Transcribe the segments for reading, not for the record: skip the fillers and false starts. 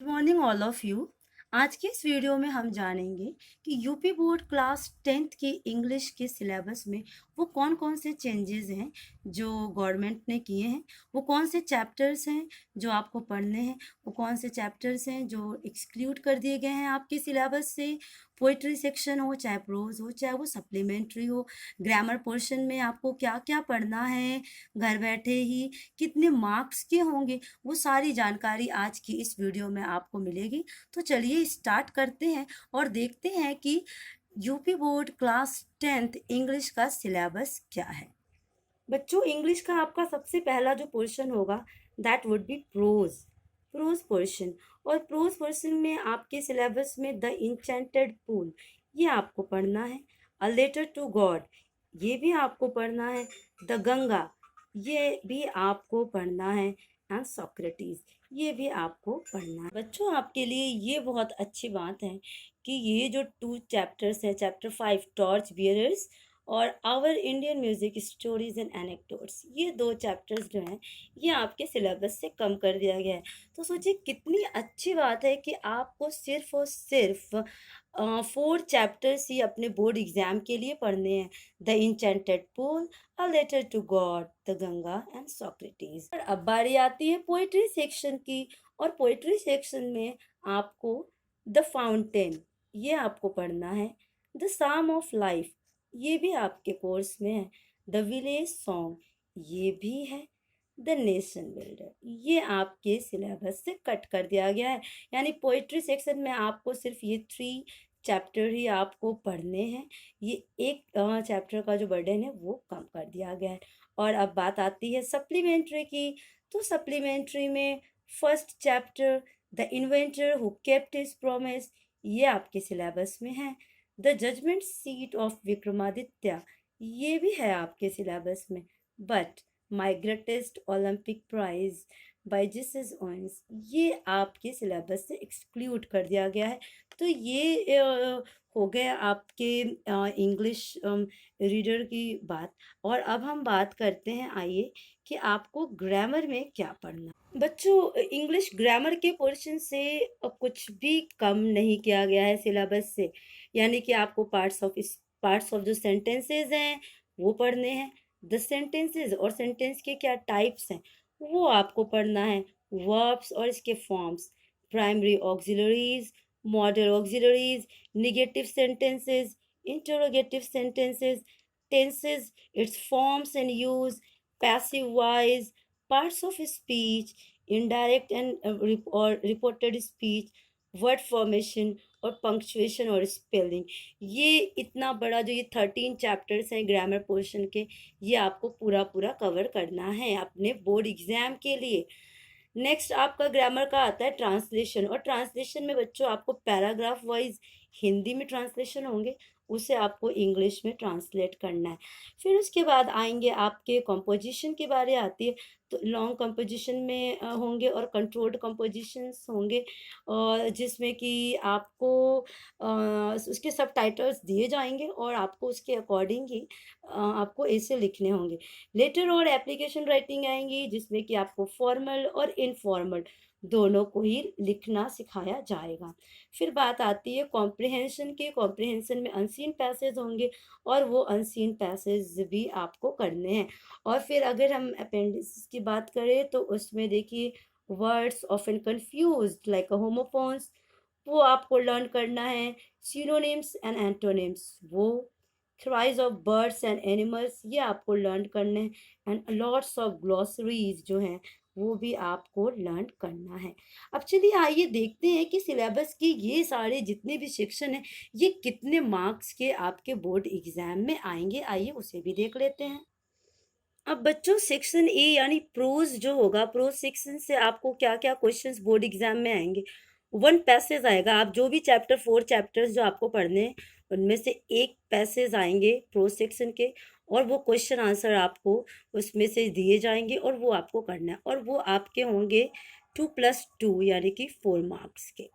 Good morning all of you. आज के इस वीडियो में हम जानेंगे कि यूपी बोर्ड क्लास 10th के इंग्लिश के सिलेबस में वो कौन कौन से चेंजेस हैं जो गवर्नमेंट ने किए हैं, वो कौन से चैप्टर्स हैं जो आपको पढ़ने हैं, वो कौन से चैप्टर्स हैं जो एक्सक्लूड कर दिए गए हैं आपके सिलेबस से। पोइट्री सेक्शन हो, चाहे प्रोज हो, चाहे वो सप्लीमेंट्री हो, ग्रामर पोर्शन में आपको क्या क्या पढ़ना है घर बैठे ही, कितने मार्क्स के होंगे, वो सारी जानकारी आज की इस वीडियो में आपको मिलेगी। तो चलिए स्टार्ट करते हैं और देखते हैं कि UP board class 10th English का सिलेबस क्या है। बच्चों, इंग्लिश का आपका सबसे पहला जो पोर्शन होगा that would be prose portion. और प्रोज पोर्शन में आपके सिलेबस में द इंचेंटेड पूल ये आपको पढ़ना है। अ लेटर टू गॉड ये भी आपको पढ़ना है। द गंगा ये भी आपको पढ़ना है। एंड सॉक्रेटिस ये भी आपको पढ़ना है। बच्चों, आपके लिए ये बहुत अच्छी बात है कि ये जो 2 चैप्टर्स हैं, चैप्टर 5 टॉर्च बियरर्स और our Indian music stories and anecdotes, ये 2 चैप्टर्स जो हैं ये आपके सिलेबस से कम कर दिया गया है। तो सोचिए कितनी अच्छी बात है कि आपको सिर्फ और सिर्फ 4 चैप्टर्स ही अपने बोर्ड एग्जाम के लिए पढ़ने हैं। The enchanted pool, a letter to God, the Ganga and Socrates. और अब बारी आती है पोइट्री सेक्शन की। और पोइट्री सेक्शन में आपको द फाउंटेन ये आपको पढ़ना है। द साम ऑफ लाइफ ये भी आपके कोर्स में है। द विलेज सॉन्ग ये भी है। द नेशन बिल्डर ये आपके सिलेबस से कट कर दिया गया है। यानी पोइट्री सेक्शन में आपको सिर्फ ये 3 चैप्टर ही आपको पढ़ने हैं। ये एक चैप्टर का जो बर्डन है वो कम कर दिया गया है। और अब बात आती है सप्लीमेंट्री की। तो सप्लीमेंट्री में first chapter the inventor who kept his promise ये आपके सिलेबस में है। The judgment seat of Vikramaditya ये भी है आपके सिलेबस में। But my greatest Olympic prize by Jesse Owens ये आपके सिलेबस से एक्सक्लूड कर दिया गया है। तो ये हो गया आपके इंग्लिश रीडर की बात। और अब हम बात करते हैं, आइए, कि आपको ग्रामर में क्या पढ़ना। बच्चों, इंग्लिश ग्रामर के पोर्शन से कुछ भी कम नहीं किया गया है सिलेबस से। यानी कि आपको पार्ट्स ऑफ जो सेंटेंसेस हैं वो पढ़ने हैं। द सेंटेंसेस और सेंटेंस के क्या टाइप्स हैं वो आपको पढ़ना है। वर्ब्स और इसके forms, primary auxiliaries, model auxiliaries, negative sentences, interrogative sentences, tenses, it's forms and use, passive voice, parts of speech, indirect and और रिपोर्टेड स्पीच, वर्ड फॉर्मेशन और पंक्चुएशन और स्पेलिंग। ये इतना बड़ा जो ये 13 चैप्टर्स हैं ग्रामर पोर्शन के, ये आपको पूरा पूरा कवर करना है अपने बोर्ड एग्जाम के लिए। नेक्स्ट आपका ग्रामर का आता है ट्रांसलेशन। और ट्रांसलेशन में बच्चों आपको पैराग्राफ वाइज हिंदी में ट्रांसलेशन होंगे, उसे आपको इंग्लिश में ट्रांसलेट करना है। फिर उसके बाद आएंगे आपके कंपोजिशन की बारी आती है। तो लॉन्ग कंपोजिशन में होंगे और कंट्रोल्ड कंपोजिशंस होंगे, और जिसमें कि आपको उसके सब टाइटल्स दिए जाएंगे और आपको उसके अकॉर्डिंग ही आपको ऐसे लिखने होंगे। लेटर और एप्लीकेशन राइटिंग आएंगी जिसमें कि आपको फॉर्मल और इनफॉर्मल दोनों को ही लिखना सिखाया जाएगा। फिर बात आती है कॉम्प्रिहेंशन की। कॉम्प्रिहेंशन में अनसीन पैसेज होंगे और वो अनसीन पैसेज भी आपको करने हैं। और फिर अगर हम अपेंडिक्स की बात करें तो उसमें देखिए वर्ड्स ऑफन कंफ्यूज्ड लाइक अ होमोफोन्स वो आपको लर्न करना है। सिनोनिम्स एंड एंटोनिम्स, वो thrice of birds and animals ये आपको लर्न करने हैं। एंड लॉट्स ऑफ ग्लॉसरीज जो हैं वो भी आपको लर्न करना है। अब चलिए आइए देखते हैं कि सिलेबस के ये सारे जितने भी सेक्शन हैं ये कितने मार्क्स के आपके बोर्ड एग्जाम में आएंगे। आइए उसे भी देख लेते हैं। अब बच्चों, सेक्शन ए यानी प्रोज जो होगा, प्रोज सेक्शन से आपको क्या क्या क्वेश्चंस बोर्ड एग्जाम में आएंगे। 1 पैसेज आएगा। आप जो भी 4 चैप्टर्स जो आपको पढ़ने हैं उनमें से एक पैसेज आएंगे प्रोज सेक्शन के, और वो क्वेश्चन आंसर आपको उसमें से दिए जाएंगे और वो आपको करना है, और वो आपके होंगे 2+2 यानी कि 4 मार्क्स के।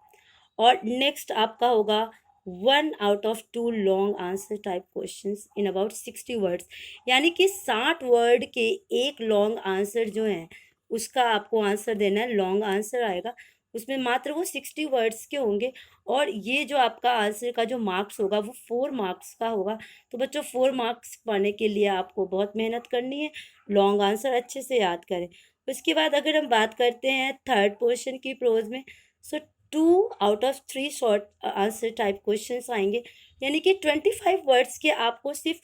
और नेक्स्ट आपका होगा 1 out of 2 long answer type questions in about 60 words. यानी कि 60 वर्ड के एक लॉन्ग आंसर जो है उसका आपको आंसर देना है। लॉन्ग आंसर आएगा उसमें मात्र वो 60 वर्ड्स के होंगे। और ये जो आपका आंसर का जो मार्क्स होगा वो 4 मार्क्स का होगा। तो बच्चों 4 मार्क्स पाने के लिए आपको बहुत मेहनत करनी है, लॉन्ग आंसर अच्छे से याद करें। उसके बाद अगर हम बात करते हैं थर्ड पोर्शन की प्रोज में, सो 2 out of 3 short answer type questions आएंगे, यानी कि 25 वर्ड्स के आपको सिर्फ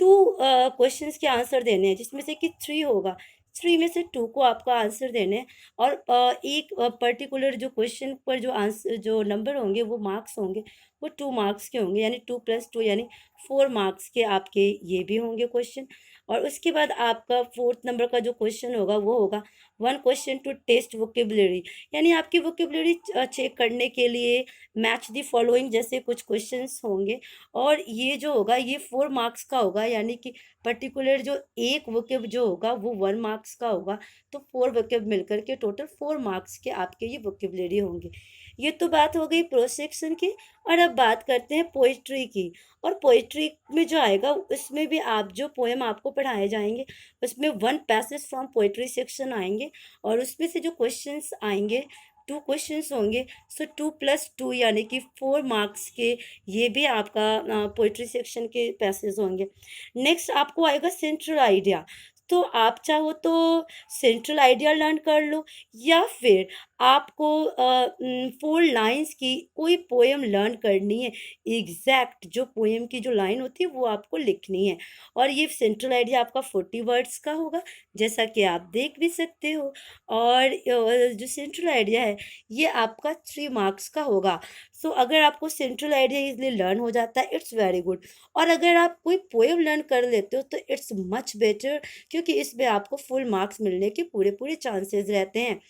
2 क्वेश्चंस के आंसर देने हैं, जिसमें से कि 3 में से 2 को आपका आंसर देने हैं। और एक पर्टिकुलर जो क्वेश्चन पर जो आंसर जो नंबर होंगे वो मार्क्स होंगे, वो 2 मार्क्स के होंगे, यानी 2 + 2 यानी 4 मार्क्स के आपके ये भी होंगे क्वेश्चन। और उसके बाद आपका फोर्थ नंबर का जो क्वेश्चन होगा वो होगा 1 क्वेश्चन टू टेस्ट वोकेबलरी, यानी आपकी वोकेबलरी चेक करने के लिए मैच द फॉलोइंग जैसे कुछ क्वेश्चंस होंगे। और ये जो होगा ये 4 मार्क्स का होगा, यानी कि पर्टिकुलर जो एक वोकेब जो होगा वो 1 मार्क्स का होगा। तो 4 वोकेब मिलकर के टोटल 4 मार्क्स के आपके ये वोकेबलरी होंगे। ये तो बात हो गई प्रोज सेक्शन की। और अब बात करते हैं पोइट्री की। और पोइट्री में जो आएगा उसमें भी आप जो पोएम आपको पढ़ाए जाएंगे उसमें 1 पैसेज फ्रॉम पोइट्री सेक्शन आएंगे। और उसमें से जो क्वेश्चंस आएंगे 2 क्वेश्चंस होंगे। सो 2 + 2 यानी कि 4 मार्क्स के ये भी आपका पोइट्री सेक्शन के पैसेज होंगे। नेक्स्ट आपको आएगा सेंट्रल आइडिया। तो आप चाहो तो सेंट्रल आइडिया लर्न कर लो, या फिर आपको 4 लाइन्स की कोई पोएम लर्न करनी है। एग्जैक्ट जो पोएम की जो लाइन होती है वो आपको लिखनी है। और ये सेंट्रल आइडिया आपका 40 वर्ड्स का होगा, जैसा कि आप देख भी सकते हो। और जो सेंट्रल आइडिया है ये आपका 3 मार्क्स का होगा। सो अगर आपको सेंट्रल आइडिया इजली लर्न हो जाता है इट्स वेरी गुड। और अगर आप कोई पोएम लर्न कर लेते हो तो इट्स मच बेटर, क्योंकि इसमें आपको फुल मार्क्स मिलने के पूरे पूरे चांसेस रहते हैं।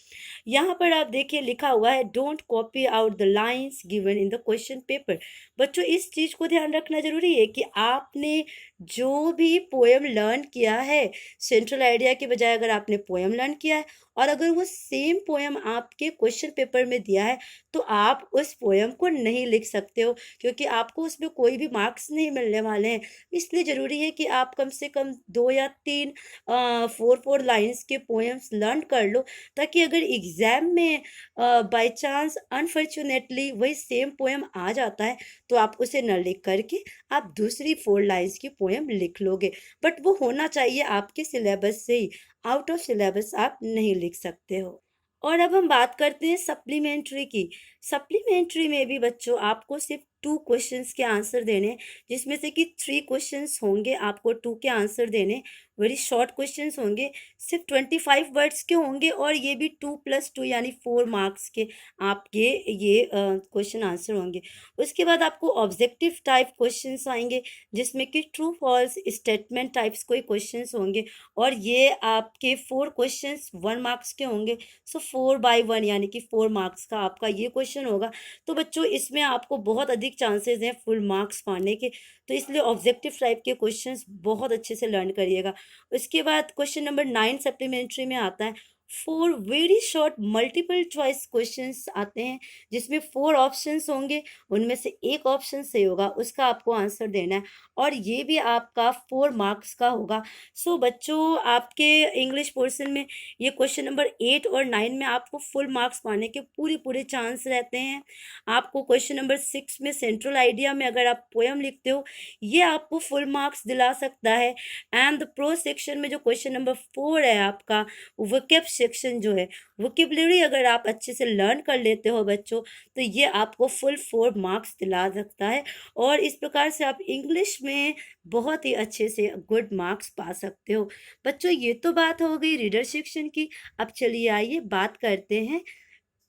यहाँ पर आप देखिए लिखा हुआ है don't copy out the lines given in the question paper. बच्चों इस चीज़ को ध्यान रखना जरूरी है कि आपने जो भी पोएम लर्न किया है, सेंट्रल आइडिया के बजाय अगर आपने पोएम लर्न किया है और अगर वो सेम पोएम आपके क्वेश्चन पेपर में दिया है तो आप उस पोएम को नहीं लिख सकते हो, क्योंकि आपको उसमें कोई भी मार्क्स नहीं मिलने वाले हैं। इसलिए ज़रूरी है कि आप कम से कम 2 या 3 4 लाइन्स के पोएम्स लर्न कर लो, ताकि अगर एग्ज़ाम में बाय चांस अनफॉर्चुनेटली वही सेम पोएम आ जाता है तो आप उसे न लिख करके आप दूसरी 4 लाइन्स की पोएम लिख लोगे। बट वो होना चाहिए आपके सिलेबस से ही, आउट ऑफ सिलेबस आप नहीं लिख सकते हो। और अब हम बात करते हैं सप्लीमेंट्री की। सप्लीमेंट्री में भी बच्चों आपको सिर्फ 2 क्वेश्चंस के आंसर देने, जिसमें से कि 3 क्वेश्चंस होंगे आपको 2 के आंसर देने। वेरी शॉर्ट क्वेश्चंस होंगे, सिर्फ 25 वर्ड्स के होंगे। और ये भी 2 + 2 यानी 4 मार्क्स के आपके ये क्वेश्चन आंसर होंगे। उसके बाद आपको ऑब्जेक्टिव टाइप क्वेश्चंस आएंगे, जिसमें कि ट्रू फॉल्स स्टेटमेंट टाइप्स कोई क्वेश्चंस होंगे। और ये आपके 4 क्वेश्चंस 1 मार्क्स के होंगे। सो 4/1 यानी कि 4 मार्क्स का आपका ये क्वेश्चन होगा। तो बच्चों इसमें आपको बहुत अधिक चांसेस हैं फुल मार्क्स पाने के, तो इसलिए ऑब्जेक्टिव टाइप के क्वेश्चंस बहुत अच्छे से लर्न करिएगा। उसके बाद क्वेश्चन नंबर 9 सप्लीमेंट्री में आता है। 4 very short multiple choice questions आते हैं, जिसमें 4 ऑप्शंस होंगे, उनमें से एक ऑप्शन सही होगा उसका आपको आंसर देना है। और ये भी आपका 4 मार्क्स का होगा। सो बच्चों आपके इंग्लिश पोर्शन में ये क्वेश्चन नंबर 8 और 9 में आपको फुल मार्क्स पाने के पूरे पूरे चांस रहते हैं। आपको क्वेश्चन नंबर 6 में सेंट्रल आइडिया में अगर आप पोएम लिखते हो ये आपको फुल मार्क्स दिला सकता है। एंड द प्रो सेक्शन में जो क्वेश्चन नंबर 4 है आपका वोकेब सेक्शन जो है, वोकेबलरी अगर आप अच्छे से लर्न कर लेते हो बच्चों तो ये आपको फुल 4 मार्क्स दिला सकता है। और इस प्रकार से आप इंग्लिश में बहुत ही अच्छे से गुड मार्क्स पा सकते हो। बच्चों ये तो बात हो गई रीडर सेक्शन की। अब चलिए आइए बात करते हैं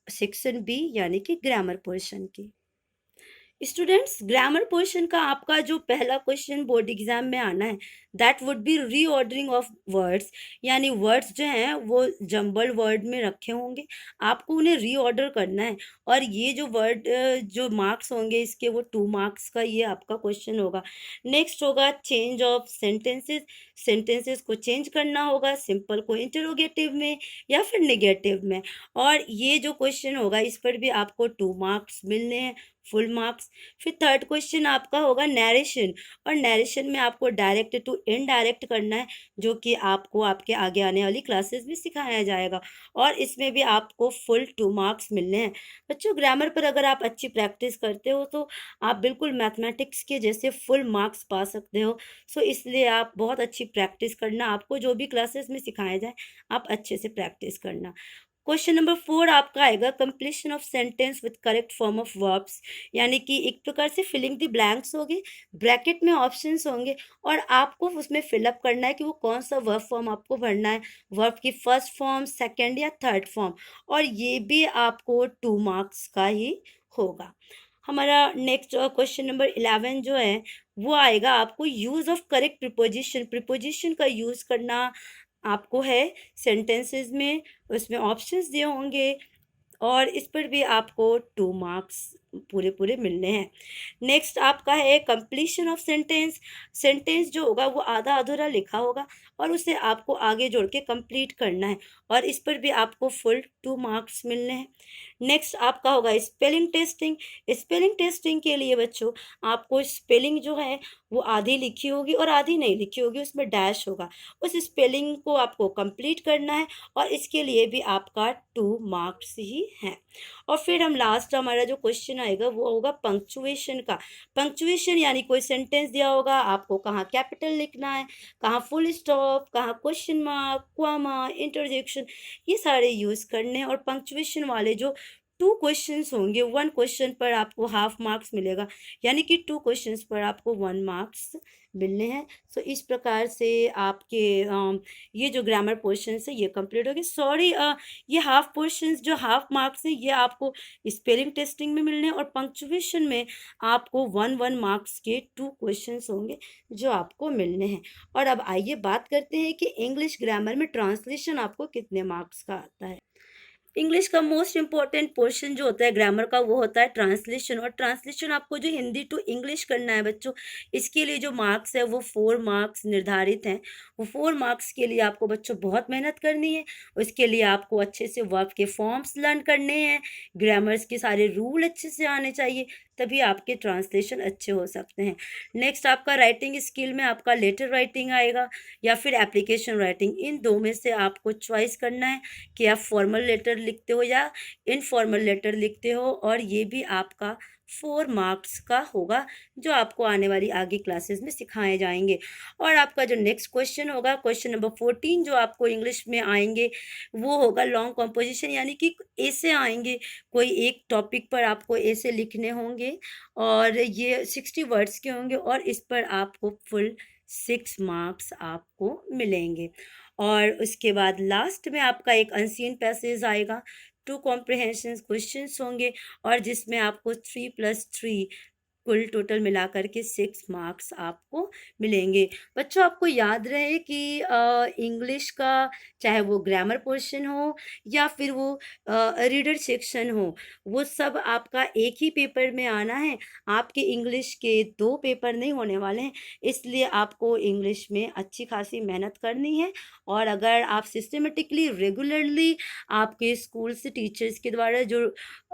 सेक्शन बी यानी कि ग्रामर पोर्शन की। स्टूडेंट्स ग्रामर पोर्शन का आपका जो पहला क्वेश्चन बोर्ड एग्जाम में आना है that would B reordering of words, यानी वर्ड्स जो हैं वो जम्बल वर्ड में रखे होंगे, आपको उन्हें रीऑर्डर करना है। और ये जो वर्ड जो मार्क्स होंगे इसके वो 2 मार्क्स का ये आपका क्वेश्चन होगा। नेक्स्ट होगा चेंज ऑफ सेंटेंसेस, सेंटेंसेस को चेंज करना होगा, सिंपल को इंटरोगेटिव में या फिर नेगेटिव में। और ये जो क्वेश्चन होगा इस पर भी आपको 2 मार्क्स मिलने हैं, फुल मार्क्स। फिर थर्ड क्वेश्चन आपका होगा नैरेशन, और नैरेशन में आपको डायरेक्ट टू इनडायरेक्ट करना है, जो कि आपको आपके आगे आने वाली क्लासेस में सिखाया जाएगा, और इसमें भी आपको फुल 2 मार्क्स मिलने हैं। बच्चों ग्रामर पर अगर आप अच्छी प्रैक्टिस करते हो तो आप बिल्कुल मैथमेटिक्स के जैसे फुल मार्क्स पा सकते हो। सो इसलिए आप बहुत अच्छी प्रैक्टिस करना, आपको जो भी क्लासेस में सिखाया जाए आप अच्छे से प्रैक्टिस करना। क्वेश्चन नंबर 4 आपका आएगा completion of sentence with correct form of verbs, यानी कि एक प्रकार से फिलिंग द ब्लैंक्स होगी, ब्रैकेट में ऑप्शंस होंगे और आपको उसमें फिलअप करना है कि वो कौन सा वर्ब फॉर्म आपको भरना है, वर्ब की फर्स्ट फॉर्म, सेकंड या थर्ड फॉर्म, और ये भी आपको 2 मार्क्स का ही होगा। हमारा नेक्स्ट क्वेश्चन नंबर 11 जो है वो आएगा आपको use of correct preposition, preposition का यूज़ करना आपको है सेंटेंसेस में, उसमें ऑप्शंस दिए होंगे और इस पर भी आपको 2 मार्क्स पूरे पूरे मिलने हैं। नेक्स्ट आपका है कंप्लीशन ऑफ सेंटेंस, सेंटेंस जो होगा वो आधा अधूरा लिखा होगा और उसे आपको आगे जोड़ के कंप्लीट करना है, और इस पर भी आपको फुल 2 मार्क्स मिलने हैं। नेक्स्ट आपका होगा स्पेलिंग टेस्टिंग, स्पेलिंग टेस्टिंग के लिए बच्चों आपको स्पेलिंग जो है वो आधी लिखी होगी और आधी नहीं लिखी होगी, उसमें डैश होगा, उस स्पेलिंग को आपको कंप्लीट करना है और इसके लिए भी आपका 2 मार्क्स ही हैं। और फिर हम लास्ट हमारा जो क्वेश्चन आएगा वो होगा पंक्चुएशन का। पंक्चुएशन यानी कोई सेंटेंस दिया होगा, आपको कहाँ कैपिटल लिखना है, कहाँ फुल स्टॉप, कहाँ क्वेश्चन मार्क, कॉमा, इंटरजेक्शन, ये सारे यूज़ करने हैं। और पंक्चुएशन वाले जो 2 क्वेश्चंस होंगे, 1 क्वेश्चन पर आपको हाफ मार्क्स मिलेगा, यानी कि 2 क्वेश्चंस पर आपको 1 मार्क्स मिलने हैं। सो इस प्रकार से आपके ये जो ग्रामर पोर्शंस है ये कंप्लीट हो गए। सॉरी, ये हाफ पोर्शंस जो हाफ मार्क्स हैं ये आपको स्पेलिंग टेस्टिंग में मिलने हैं, और पंक्चुएशन में आपको 1 मार्क्स के 2 क्वेश्चंस होंगे जो आपको मिलने हैं। और अब आइए बात करते हैं कि इंग्लिश ग्रामर में ट्रांसलेशन आपको कितने मार्क्स का आता है। इंग्लिश का मोस्ट इंपॉर्टेंट पोर्शन जो होता है ग्रामर का वो होता है ट्रांसलेशन, और ट्रांसलेशन आपको जो हिंदी टू इंग्लिश करना है बच्चों, इसके लिए जो मार्क्स है वो 4 मार्क्स निर्धारित हैं। वो 4 मार्क्स के लिए आपको बच्चों बहुत मेहनत करनी है, उसके लिए आपको अच्छे से वर्ब के फॉर्म्स लर्न करने हैं, ग्रामर्स के सारे रूल अच्छे से आने चाहिए, तभी आपके ट्रांसलेशन अच्छे हो सकते हैं। नेक्स्ट आपका राइटिंग स्किल में आपका लेटर राइटिंग आएगा या फिर एप्लीकेशन राइटिंग, इन दो में से आपको चॉइस करना है कि आप फॉर्मल लेटर लिखते हो या इनफॉर्मल लेटर लिखते हो, और ये भी आपका 4 मार्क्स का होगा जो आपको आने वाली आगे क्लासेस में सिखाए जाएंगे। और आपका जो नेक्स्ट क्वेश्चन होगा क्वेश्चन नंबर 14 जो आपको इंग्लिश में आएंगे वो होगा लॉन्ग कॉम्पोजिशन, यानी कि ऐसे आएंगे, कोई एक टॉपिक पर आपको ऐसे लिखने होंगे और ये 60 वर्ड्स के होंगे और इस पर आपको फुल 6 मार्क्स आपको मिलेंगे। और उसके बाद लास्ट में आपका एक अनसीन पैसेज आएगा, 2 कॉम्प्रिहेंशन क्वेश्चंस होंगे और जिसमें आपको 3+3 कुल टोटल मिला करके 6 मार्क्स आपको मिलेंगे। बच्चों आपको याद रहे कि इंग्लिश का चाहे वो ग्रामर पोर्शन हो या फिर वो रीडर सेक्शन हो, वो सब आपका एक ही पेपर में आना है, आपके इंग्लिश के 2 पेपर नहीं होने वाले हैं, इसलिए आपको इंग्लिश में अच्छी खासी मेहनत करनी है। और अगर आप सिस्टमेटिकली रेगुलरली आपके स्कूल से टीचर्स के द्वारा जो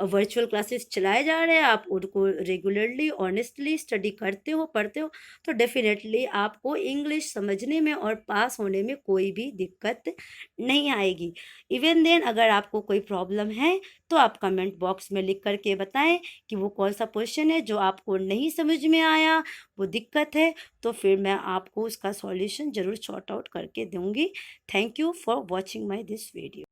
वर्चुअल क्लासेस चलाए जा रहे हैं आप उनको रेगुलरली ऑनेस्टली स्टडी करते हो, पढ़ते हो, तो डेफिनेटली आपको इंग्लिश समझने में और पास होने में कोई भी दिक्कत नहीं आएगी। इवन देन अगर आपको कोई प्रॉब्लम है तो आप कमेंट बॉक्स में लिख करके बताएं कि वो कौन सा क्वेश्चन है जो आपको नहीं समझ में आया, वो दिक्कत है, तो फिर मैं आपको उसका सॉल्यूशन ज़रूर सॉर्ट आउट करके दूंगी। Thank you for watching my this video.